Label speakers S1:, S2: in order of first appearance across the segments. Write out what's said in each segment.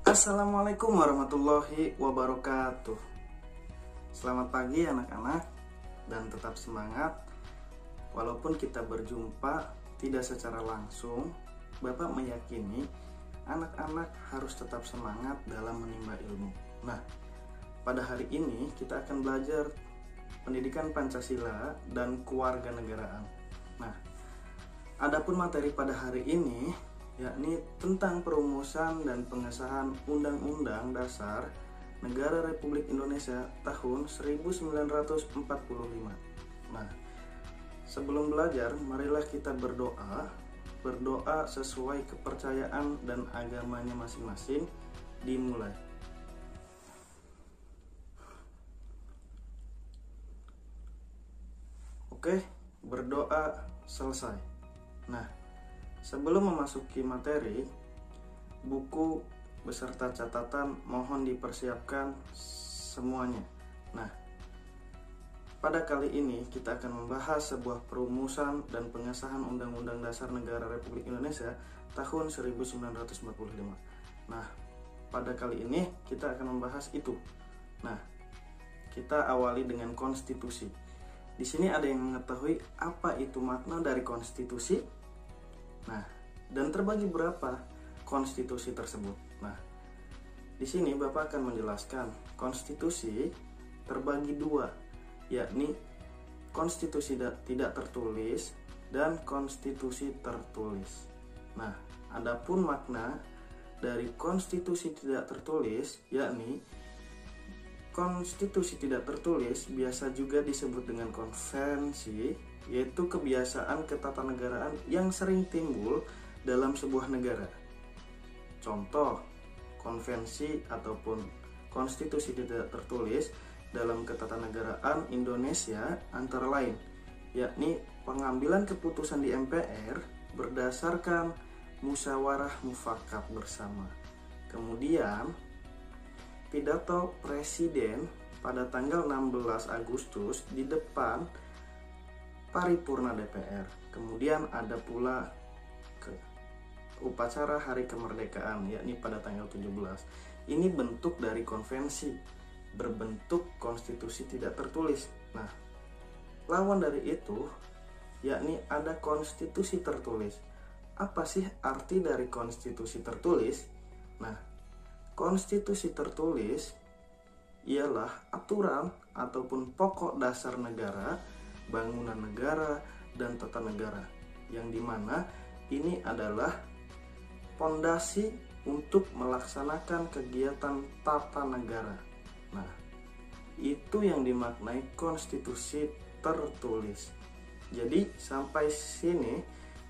S1: Assalamualaikum warahmatullahi wabarakatuh. Selamat pagi anak-anak, dan tetap semangat. Walaupun kita berjumpa tidak secara langsung, Bapak meyakini anak-anak harus tetap semangat dalam menimba ilmu. Nah, pada hari ini kita akan belajar pendidikan Pancasila dan kewarganegaraan. Nah, adapun materi pada hari ini yakni tentang perumusan dan pengesahan Undang-Undang Dasar Negara Republik Indonesia tahun 1945. Nah, sebelum belajar, marilah kita berdoa sesuai kepercayaan dan agamanya masing-masing. Dimulai. Oke, berdoa selesai. Nah, sebelum memasuki materi, buku beserta catatan mohon dipersiapkan semuanya. Nah, pada kali ini kita akan membahas sebuah perumusan dan pengesahan Undang-Undang Dasar Negara Republik Indonesia tahun 1945. Nah, pada kali ini kita akan membahas itu. Nah, kita awali dengan konstitusi. Di sini ada yang mengetahui apa itu makna dari konstitusi? Nah, dan terbagi berapa konstitusi tersebut? Nah, di sini Bapak akan menjelaskan konstitusi terbagi dua, yakni konstitusi tidak tertulis dan konstitusi tertulis. Nah, adapun makna dari konstitusi tidak tertulis, yakni konstitusi tidak tertulis biasa juga disebut dengan konvensi, yaitu kebiasaan ketatanegaraan yang sering timbul dalam sebuah negara. Contoh, konvensi ataupun konstitusi tidak tertulis dalam ketatanegaraan Indonesia antara lain, yakni pengambilan keputusan di MPR berdasarkan musyawarah mufakat bersama. Kemudian, pidato presiden pada tanggal 16 Agustus di depan paripurna DPR. Kemudian ada pula upacara hari kemerdekaan, yakni pada tanggal 17. Ini bentuk dari konvensi berbentuk konstitusi tidak tertulis. Nah, lawan dari itu yakni ada konstitusi tertulis. Apa sih arti dari konstitusi tertulis? Nah, konstitusi tertulis ialah aturan ataupun pokok dasar negara, bangunan negara, dan tata negara, yang dimana ini adalah pondasi untuk melaksanakan kegiatan tata negara. Nah, itu yang dimaknai konstitusi tertulis. Jadi sampai sini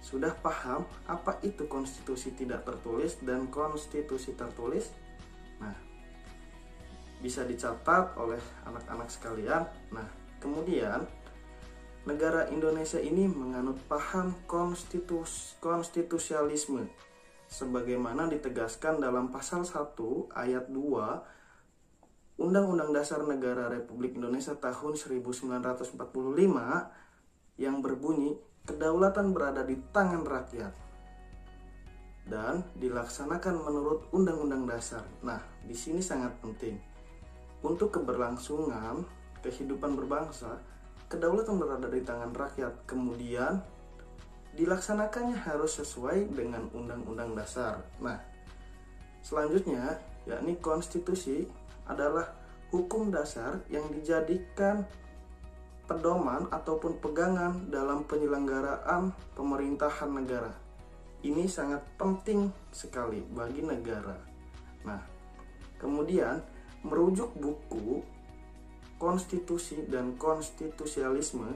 S1: sudah paham apa itu konstitusi tidak tertulis dan konstitusi tertulis? Nah, bisa dicatat oleh anak-anak sekalian. Nah, kemudian negara Indonesia ini menganut paham konstitusialisme sebagaimana ditegaskan dalam pasal 1 ayat 2 Undang-Undang Dasar Negara Republik Indonesia tahun 1945 yang berbunyi, kedaulatan berada di tangan rakyat dan dilaksanakan menurut Undang-Undang Dasar. Nah, di sini sangat penting untuk keberlangsungan kehidupan berbangsa. Kedaulatan berada di tangan rakyat, kemudian dilaksanakannya harus sesuai dengan Undang-Undang Dasar. Nah, selanjutnya yakni konstitusi adalah hukum dasar yang dijadikan pedoman ataupun pegangan dalam penyelenggaraan pemerintahan negara. Ini sangat penting sekali bagi negara. Nah, kemudian merujuk buku Konstitusi dan Konstitusialisme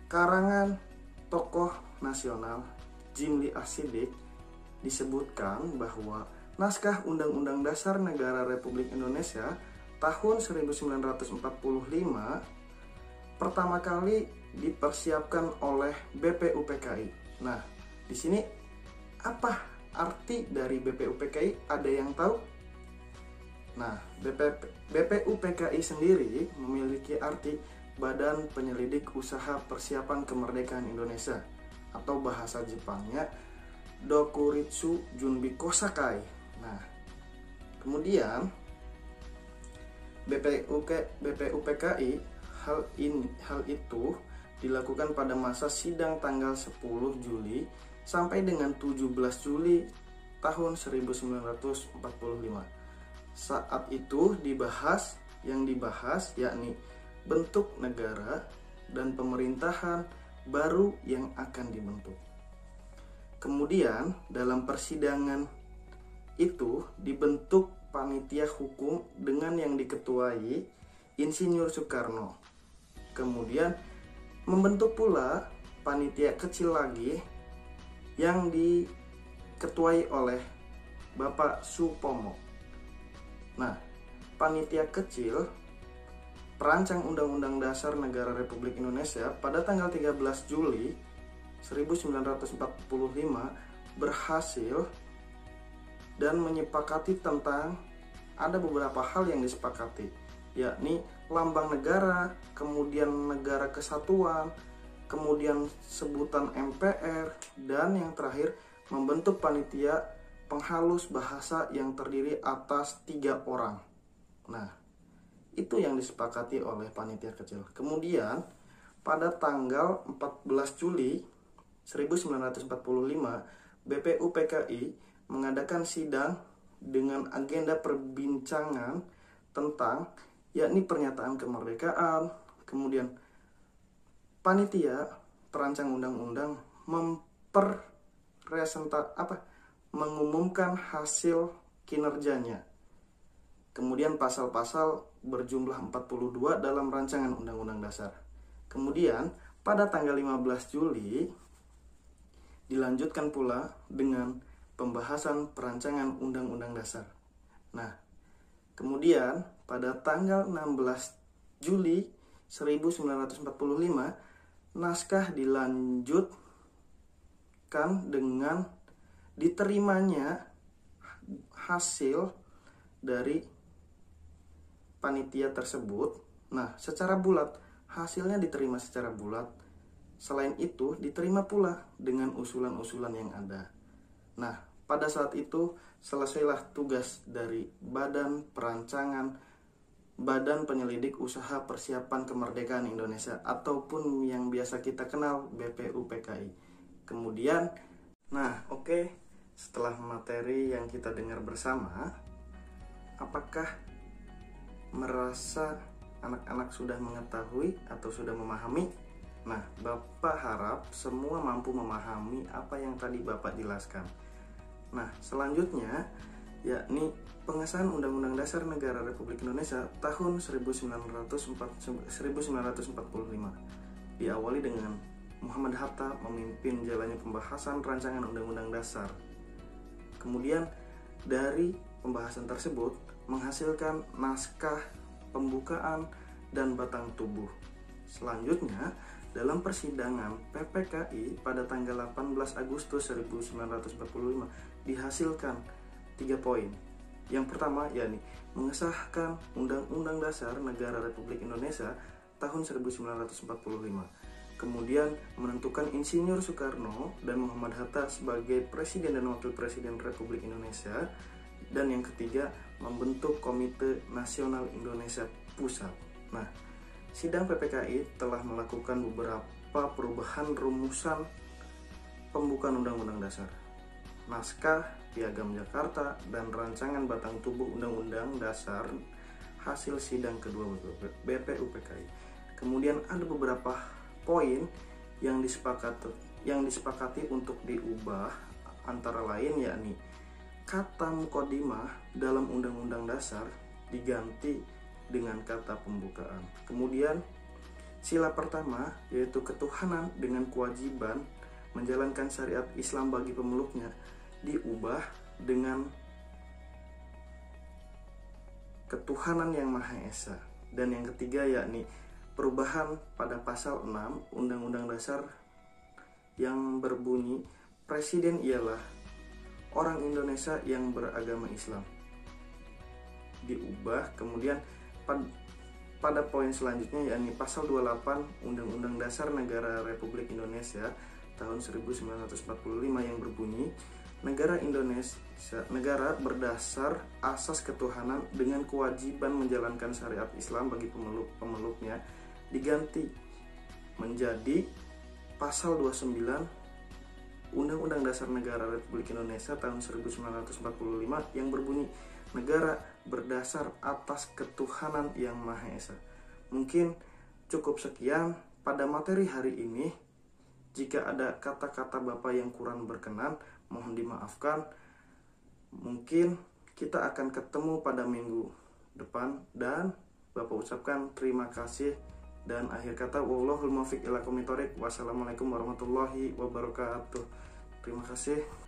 S1: karangan tokoh nasional Jimli Asidik disebutkan bahwa naskah Undang-Undang Dasar Negara Republik Indonesia tahun 1945 pertama kali dipersiapkan oleh BPUPKI. Nah, di sini apa arti dari BPUPKI? Ada yang tahu? Nah, BPUPKI sendiri memiliki arti Badan Penyelidik Usaha Persiapan Kemerdekaan Indonesia, atau bahasa Jepangnya Dokuritsu Junbi Kosakai. Nah, kemudian BPUPKI hal itu dilakukan pada masa sidang tanggal 10 Juli sampai dengan 17 Juli tahun 1945. Saat itu yang dibahas yakni bentuk negara dan pemerintahan baru yang akan dibentuk. Kemudian dalam persidangan itu dibentuk panitia hukum dengan yang diketuai Insinyur Soekarno. Kemudian membentuk pula panitia kecil lagi yang diketuai oleh Bapak Supomo. Nah, panitia kecil perancang Undang-Undang Dasar Negara Republik Indonesia pada tanggal 13 Juli 1945 berhasil dan menyepakati tentang ada beberapa hal yang disepakati, yakni lambang negara, kemudian negara kesatuan, kemudian sebutan MPR, dan yang terakhir membentuk panitia penghalus bahasa yang terdiri atas 3 orang. Nah, itu yang disepakati oleh panitia kecil. Kemudian pada tanggal 14 Juli 1945 BPUPKI mengadakan sidang dengan agenda perbincangan tentang yakni pernyataan kemerdekaan. Kemudian panitia perancang undang-undang mengumumkan hasil kinerjanya. Kemudian pasal-pasal berjumlah 42 dalam rancangan undang-undang dasar. Kemudian pada tanggal 15 Juli dilanjutkan pula dengan pembahasan perancangan undang-undang dasar. Nah, kemudian pada tanggal 16 Juli 1945 naskah dilanjutkan dengan diterimanya hasil dari panitia tersebut. Nah, secara bulat, hasilnya diterima secara bulat. Selain itu, diterima pula dengan usulan-usulan yang ada. Nah, pada saat itu selesailah tugas dari Badan Penyelidik Usaha Persiapan Kemerdekaan Indonesia ataupun yang biasa kita kenal BPUPKI. Kemudian, setelah materi yang kita dengar bersama, apakah merasa anak-anak sudah mengetahui atau sudah memahami? Nah, Bapak harap semua mampu memahami apa yang tadi Bapak jelaskan. Nah, selanjutnya yakni pengesahan Undang-Undang Dasar Negara Republik Indonesia tahun 1945. Diawali dengan Muhammad Hatta memimpin jalannya pembahasan rancangan Undang-Undang Dasar. Kemudian dari pembahasan tersebut menghasilkan naskah pembukaan dan batang tubuh. Selanjutnya, dalam persidangan PPKI pada tanggal 18 Agustus 1945 dihasilkan 3 poin. Yang pertama yakni mengesahkan Undang-Undang Dasar Negara Republik Indonesia tahun 1945. Kemudian menentukan Insinyur Soekarno dan Muhammad Hatta sebagai Presiden dan Wakil Presiden Republik Indonesia. Dan yang ketiga, membentuk Komite Nasional Indonesia Pusat. Nah, sidang PPKI telah melakukan beberapa perubahan rumusan pembukaan Undang-Undang Dasar, naskah Piagam Jakarta, dan rancangan batang tubuh Undang-Undang Dasar hasil sidang kedua BPUPKI. Kemudian ada beberapa poin yang disepakati untuk diubah, antara lain yakni kata mukodimah dalam Undang-Undang Dasar diganti dengan kata pembukaan. Kemudian sila pertama yaitu ketuhanan dengan kewajiban menjalankan syariat Islam bagi pemeluknya diubah dengan ketuhanan yang Maha Esa. Dan yang ketiga yakni perubahan pada pasal 6 Undang-Undang Dasar yang berbunyi Presiden ialah orang Indonesia yang beragama Islam diubah. Kemudian pada poin selanjutnya yakni pasal 28 Undang-Undang Dasar Negara Republik Indonesia tahun 1945 yang berbunyi negara Indonesia negara berdasar asas ketuhanan dengan kewajiban menjalankan syariat Islam bagi pemeluknya diganti menjadi pasal 29 Undang-Undang Dasar Negara Republik Indonesia tahun 1945 yang berbunyi negara berdasar atas ketuhanan yang Maha Esa. Mungkin cukup sekian pada materi hari ini. Jika ada kata-kata Bapak yang kurang berkenan, mohon dimaafkan. Mungkin kita akan ketemu pada minggu depan, dan Bapak ucapkan terima kasih. Dan akhir kata, wallahul muwaffiq ila aqwamit thoriq. Wassalamualaikum warahmatullahi wabarakatuh. Terima kasih.